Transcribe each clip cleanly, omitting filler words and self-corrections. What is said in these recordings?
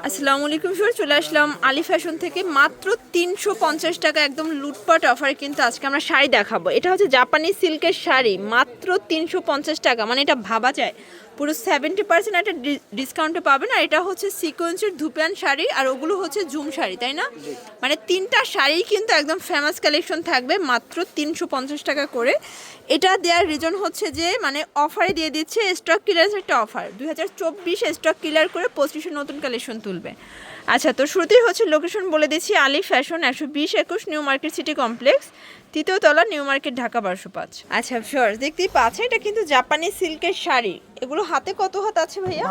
আসসালামু আলাইকুম স্যার, চলে আসলাম আলী ফ্যাশন থেকে। মাত্র 350 টাকা একদম লুটপাট অফারে কিন্তু আজকে আমরা শাড়ি দেখাবো। এটা হচ্ছে জাপানি সিল্কের শাড়ি, মাত্র 350 টাকা। মানে এটা ভাবা যায় পুরো 70% একটা ডিসকাউন্টে পাবেন। আর এটা হচ্ছে সিকোয়েন্সের ধুপিয়ান শাড়ি, আর ওগুলো হচ্ছে ঝুম শাড়ি, তাই না? মানে তিনটা শাড়ি কিন্তু একদম ফেমাস কালেকশন থাকবে মাত্র 350 টাকা করে। এটা দেওয়ার রিজন হচ্ছে যে মানে অফারে দিয়ে দিচ্ছে, স্টক ক্লিয়ারেন্স একটা অফার। 2024 স্টক ক্লিয়ার করে 25 নতুন কালেকশন তুলবে। আচ্ছা, তো শুরুতেই হচ্ছে লোকেশন বলে দিচ্ছি, Ali fashion 120-21 new market city complex, তৃতীয় তলা, নিউ মার্কেট, ঢাকা 1205। আচ্ছা ফিওর্স, দেখতেই পাচ্ছেন এটা কিন্তু জাপানি সিল্কের শাড়ি। এগুলো হাতে কত হাত আছে ভাইয়া?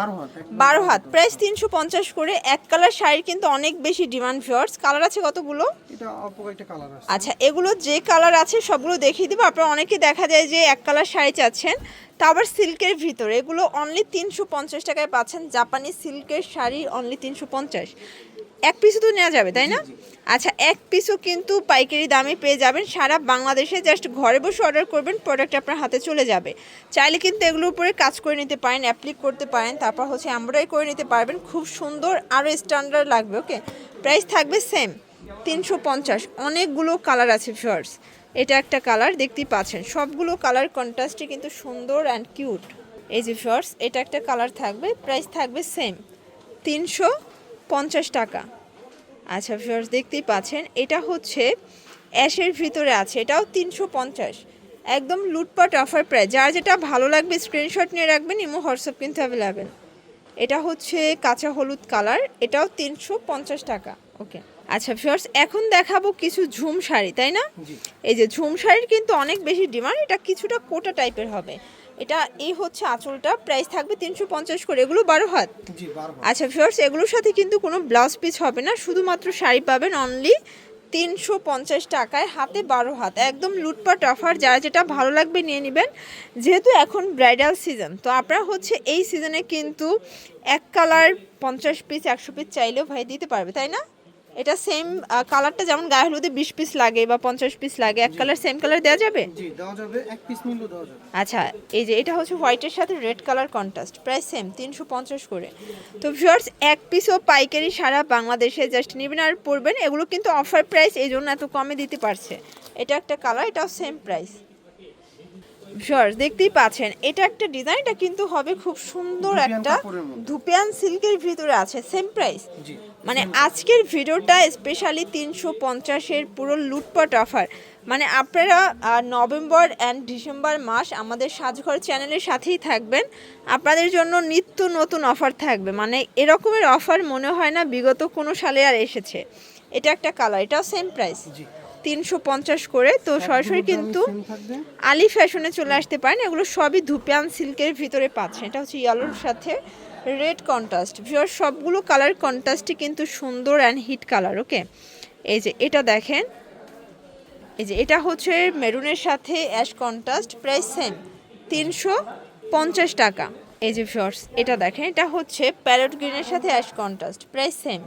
12 হাত। প্রাইস 350 করে। এক কালার শাড়ির কিন্তু অনেক বেশি ডিমান্ড ফিওর্স। কালার আছে কতগুলো? এটা অল্প কয়েকটা কালার আছে। আচ্ছা, এগুলো যে কালার আছে সবগুলো দেখিয়ে দিব। আপনারা অনেকে দেখা যায় যে এক কালার শাড়ি চাচ্ছেন, তা আবার সিল্কের ভিতরে। এগুলো অনলি 350 টাকায় পাচ্ছেন। জাপানি সিল্কের শাড়ি অনলি 350। এক পিসও তো নেওয়া যাবে, তাই না? আচ্ছা, এক পিসও কিন্তু পাইকারি দামে পেয়ে যাবেন সারা বাংলাদেশে। জাস্ট ঘরে বসে অর্ডার করবেন, প্রোডাক্ট আপনার হাতে চলে যাবে। চাইলে কিন্তু এগুলোর উপরে কাজ করে নিতে পারেন, অ্যাপ্লিক করতে পারেন, তারপর হচ্ছে এমব্রয়ডারি করে নিতে পারবেন। খুব সুন্দর, আরও স্ট্যান্ডার্ড লাগবে। ওকে, প্রাইস থাকবে সেম 350। অনেকগুলো কালার আছে ফিওর্স। এটা একটা কালার দেখতেই পাচ্ছেন, সবগুলো কালার কন্ট্রাস্টে কিন্তু সুন্দর অ্যান্ড কিউট। এই যে ফিওর্স, এটা একটা কালার থাকবে, প্রাইস থাকবে সেম 350 টাকা। আচ্ছা ফিওর্স, দেখতেই পাচ্ছেন এটা হচ্ছে অ্যাশের ভিতরে আছে, এটাও 350। একদম লুটপাট অফার প্রাইস। যার যেটা ভালো লাগবে স্ক্রিনশট নিয়ে রাখবেন, ইমো হোয়াটসঅ্যাপ কিন্তু অ্যাভেলেবেল। এটা হচ্ছে কাঁচা হলুদ কালার, এটাও 350 টাকা। ওকে, আচ্ছা ফিওর্স, এখন দেখাবো কিছু ঝুম শাড়ি, তাই না? এই যে ঝুম শাড়ির কিন্তু অনেক বেশি ডিমান্ড। এটা কিছুটা কোটা টাইপের হবে। এটা এই হচ্ছে আঁচলটা, প্রাইস থাকবে 350 করে। এগুলো 12 হাত। আচ্ছা ফিওর্স, এগুলোর সাথে কিন্তু কোনো ব্লাউজ পিস হবে না, শুধুমাত্র শাড়ি পাবেন অনলি 350 টাকায়, হাতে 12 হাত। একদম লুটপাট অফার। যারা যেটা ভালো লাগবে নিয়ে নেবেন। যেহেতু এখন ব্রাইডাল সিজন, তো আপনারা হচ্ছে এই সিজনে কিন্তু এক কালার 50 পিস 100 পিস চাইলেও ভাই দিতে পারবে, তাই না? এটা সেম কালারটা যেমন গায়ে হলুদে 20 পিস লাগে বা 50 পিস লাগে, এক কালার সেম কালার দেওয়া যাবে? জি দেওয়া যাবে, এক পিস নিলেও দেওয়া যাবে। আচ্ছা, এই যে এটা হচ্ছে হোয়াইটের সাথে red colour contrast, price same 350 করে। তো ভিউয়ার্স, এক পিসও পাইকারি সারা বাংলাদেশে জাস্ট নেবেন আর পরবেন। এগুলো কিন্তু অফার প্রাইস, এই জন্য এত কমে দিতে পারছে। এটা একটা কালার, এটাও সেম প্রাইস। ভিউয়ার্স, দেখতেই পাচ্ছেন এটা একটা ডিজাইন, এটা কিন্তু হবে খুব সুন্দর একটা ধুপিয়ান সিল্কের ভিতরে আছে, সেম প্রাইস। মানে আজকের ভিডিওটা স্পেশালি 350-এর পুরো লুটপাট অফার। মানে আপনারা নভেম্বর অ্যান্ড ডিসেম্বর মাস আমাদের সাজঘর চ্যানেলের সাথেই থাকবেন। আপনাদের জন্য নিত্য নতুন অফার থাকবে। মানে এরকমের অফার মনে হয় না বিগত কোনো সালে আর এসেছে। এটা একটা কালার, এটাও সেম প্রাইস 350 করে। তো সরাসরি কিন্তু আলী ফ্যাশনে চলে আসতে পারেন। এগুলো সবই ধুপিয়ান সিল্কের ভিতরে পাচ্ছেন। এটা হচ্ছে ইয়েলোর সাথে রেড কন্ট্রাস্ট। ভিউয়ার, সবগুলো কালার কন্ট্রাস্টই কিন্তু সুন্দর অ্যান্ড হিট কালার। ওকে, এই যে এটা দেখেন, এই যে এটা হচ্ছে মেরুনের সাথে অ্যাশ কন্ট্রাস্ট, প্রাইস সেম 350 টাকা। এই যে ভিউয়ার্স, এটা দেখেন, এটা হচ্ছে প্যারট গ্রিনের সাথে অ্যাশ কন্ট্রাস্ট, প্রাইস সেম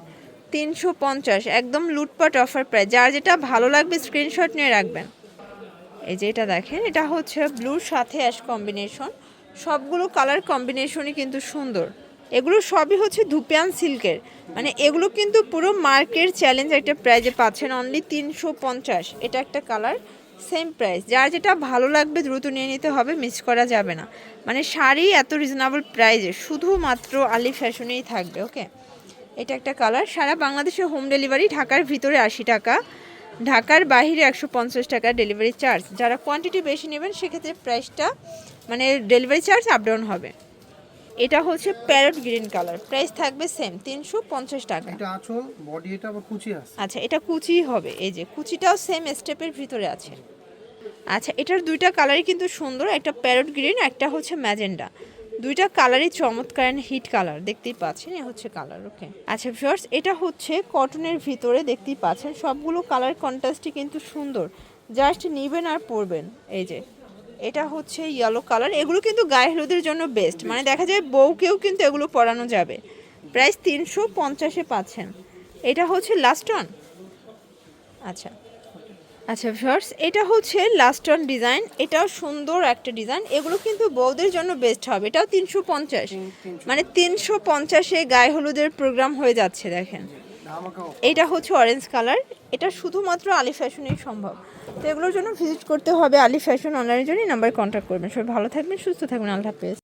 350। একদম লুটপাট অফার প্রাইস। যার যেটা ভালো লাগবে স্ক্রিনশট নিয়ে রাখবেন। এই যে এটা দেখেন, এটা হচ্ছে ব্লুর সাথে অ্যাশ কম্বিনেশন। সবগুলো কালার কম্বিনেশনই কিন্তু সুন্দর। এগুলো সবই হচ্ছে ধুপিয়ান সিল্কের। মানে এগুলো কিন্তু পুরো মার্কেট চ্যালেঞ্জ একটা প্রাইজে পাচ্ছেন অনলি 350। এটা একটা কালার, সেম প্রাইস। যার যেটা ভালো লাগবে দ্রুত নিয়ে নিতে হবে, মিস করা যাবে না। মানে শাড়ি এত রিজনেবল প্রাইজে শুধুমাত্র আলী ফ্যাশনেই থাকবে। ওকে, এটা একটা কালার। সারা বাংলাদেশে হোম ডেলিভারি, ঢাকার ভিতরে 80 টাকা, ঢাকার বাইরে 150 টাকা ডেলিভারি চার্জ। যারা কোয়ান্টিটি বেশি নেবেন সেক্ষেত্রে প্রাইসটা মানে ডেলিভারি চার্জ আপ ডাউন হবে। এটা হচ্ছে প্যারট গ্রিন কালার, প্রাইস থাকবে সেম 350 টাকা। এটা আঁচল, বডি, এটা আবার কুচি আছে। আচ্ছা, এটা কুচি হবে। এই যে কুচিটাও সেম স্টেপের ভিতরে আছে। আচ্ছা, এটার দুইটা কালারই কিন্তু সুন্দর, একটা প্যারট গ্রিন, একটা হচ্ছে ম্যাজেন্ডা। দুইটা কালারই চমৎকার অ্যান্ড হিট কালার, দেখতেই পাচ্ছেন। এ হচ্ছে কালার। ওকে, আচ্ছা ভিউয়ার্স, এটা হচ্ছে কটনের ভিতরে, দেখতেই পাচ্ছেন সবগুলো কালার কন্ট্রাস্টই কিন্তু সুন্দর। জাস্ট নিবেন আর পরবেন। এই যে এটা হচ্ছে ইয়েলো কালার। এগুলো কিন্তু গায়ে হলুদের জন্য বেস্ট। মানে দেখা যায় বউকেও কিন্তু এগুলো পরানো যাবে। প্রাইস 350-এ পাচ্ছেন। এটা হচ্ছে লাস্ট ওয়ান। আচ্ছা আচ্ছা ভিউয়ার্স, এটা হচ্ছে লাস্ট অন ডিজাইন, এটাও সুন্দর একটা ডিজাইন। এগুলো কিন্তু বউদের জন্য বেস্ট হবে। এটাও 350, মানে 350-এ গায়ে হলুদের প্রোগ্রাম হয়ে যাচ্ছে। দেখেন ধামাকা offer। এটা হচ্ছে অরেঞ্জ কালার, এটা শুধুমাত্র আলি ফ্যাশনেই সম্ভব। তো এগুলোর জন্য ভিজিট করতে হবে আলি ফ্যাশন অনলাইনের জন্য, নাম্বার কন্ট্যাক্ট করবেন। সবাই ভালো থাকবেন, সুস্থ থাকবেন, আল্লাহ হাফেজ।